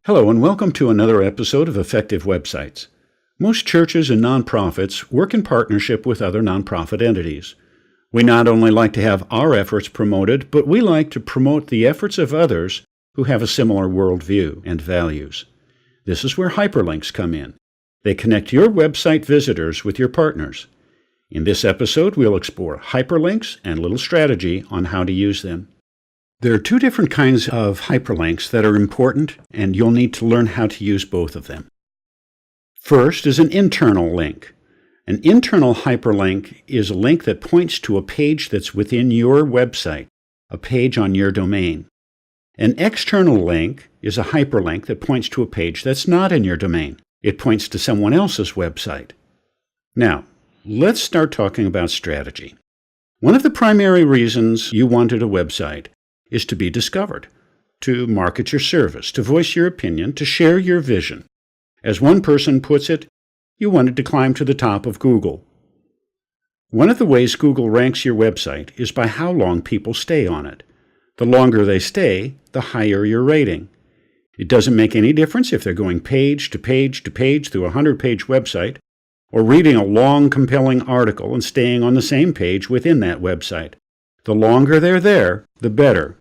Hello and welcome to another episode of Effective Websites. Most churches and nonprofits work in partnership with other nonprofit entities. We not only like to have our efforts promoted, but we like to promote the efforts of others who have a similar worldview and values. This is where hyperlinks come in. They connect your website visitors with your partners. In this episode, we'll explore hyperlinks and a little strategy on how to use them. There are two different kinds of hyperlinks that are important, and you'll need to learn how to use both of them. First is an internal link. An internal hyperlink is a link that points to a page that's within your website, a page on your domain. An external link is a hyperlink that points to a page that's not in your domain. It points to someone else's website. Now, let's start talking about strategy. One of the primary reasons you wanted a website is to be discovered, to market your service, to voice your opinion, to share your vision. As one person puts it, you wanted to climb to the top of Google. One of the ways Google ranks your website is by how long people stay on it. The longer they stay, the higher your rating. It doesn't make any difference if they're going page to page to page through a 100-page website, or reading a long, compelling article and staying on the same page within that website. The longer they're there, the better.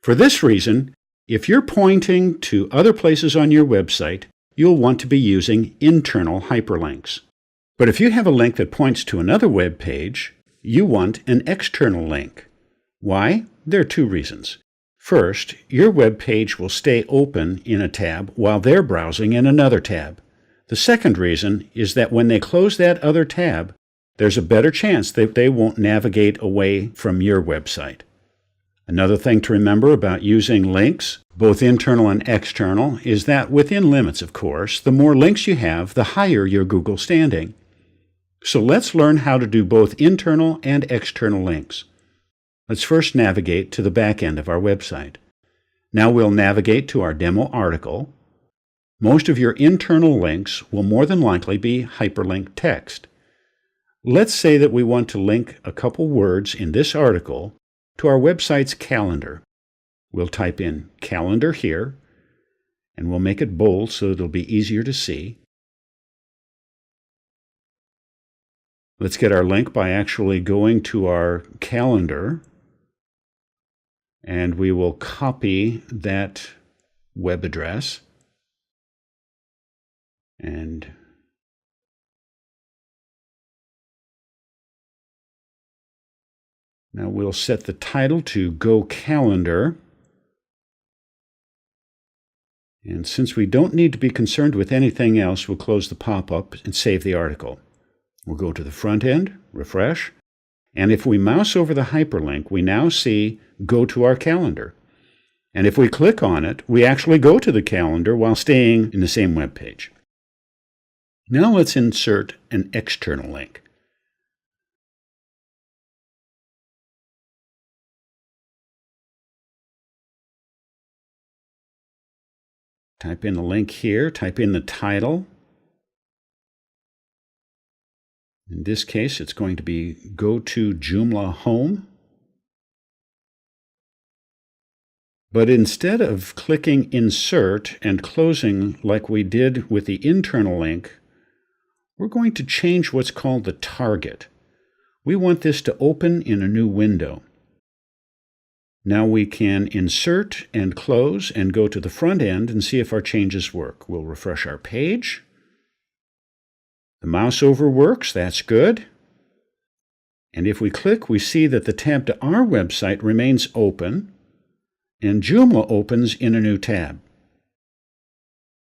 For this reason, if you're pointing to other places on your website, you'll want to be using internal hyperlinks. But if you have a link that points to another web page, you want an external link. Why? There are two reasons. First, your web page will stay open in a tab while they're browsing in another tab. The second reason is that when they close that other tab, there's a better chance that they won't navigate away from your website. Another thing to remember about using links, both internal and external, is that within limits, of course, the more links you have, the higher your Google standing. So let's learn how to do both internal and external links. Let's first navigate to the back end of our website. Now we'll navigate to our demo article. Most of your internal links will more than likely be hyperlink text. Let's say that we want to link a couple words in this article to our website's calendar. We'll type in calendar here, and we'll make it bold so it'll be easier to see. Let's get our link by actually going to our calendar, and we will copy that web address and now we'll set the title to Go Calendar. And since we don't need to be concerned with anything else, we'll close the pop-up and save the article. We'll go to the front end, refresh, and if we mouse over the hyperlink, we now see Go to our calendar. And if we click on it, we actually go to the calendar while staying in the same web page. Now let's insert an external link. Type in the link here, type in the title. In this case, it's going to be Go to Joomla Home. But instead of clicking Insert and closing like we did with the internal link, we're going to change what's called the target. We want this to open in a new window. Now we can insert and close and go to the front end and see if our changes work. We'll refresh our page. The mouse over works, that's good. And if we click, we see that the tab to our website remains open, and Joomla opens in a new tab.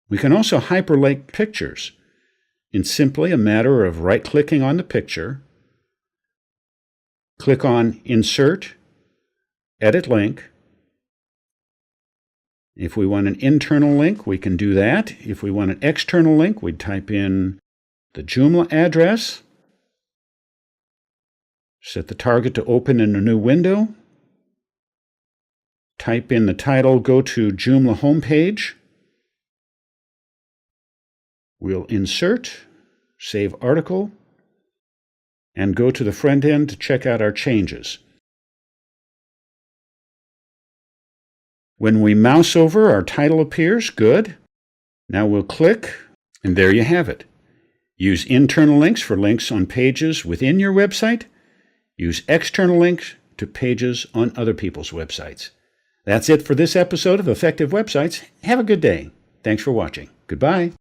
We can also hyperlink pictures. It's simply a matter of right-clicking on the picture, click on Insert, Edit Link. If we want an internal link, we can do that. If we want an external link, we'd type in the Joomla address, set the target to open in a new window, type in the title, Go to Joomla homepage. We'll insert, save article, and go to the front end to check out our changes. When we mouse over, our title appears. Good. Now we'll click, and there you have it. Use internal links for links on pages within your website. Use external links to pages on other people's websites. That's it for this episode of Effective Websites. Have a good day. Thanks for watching. Goodbye.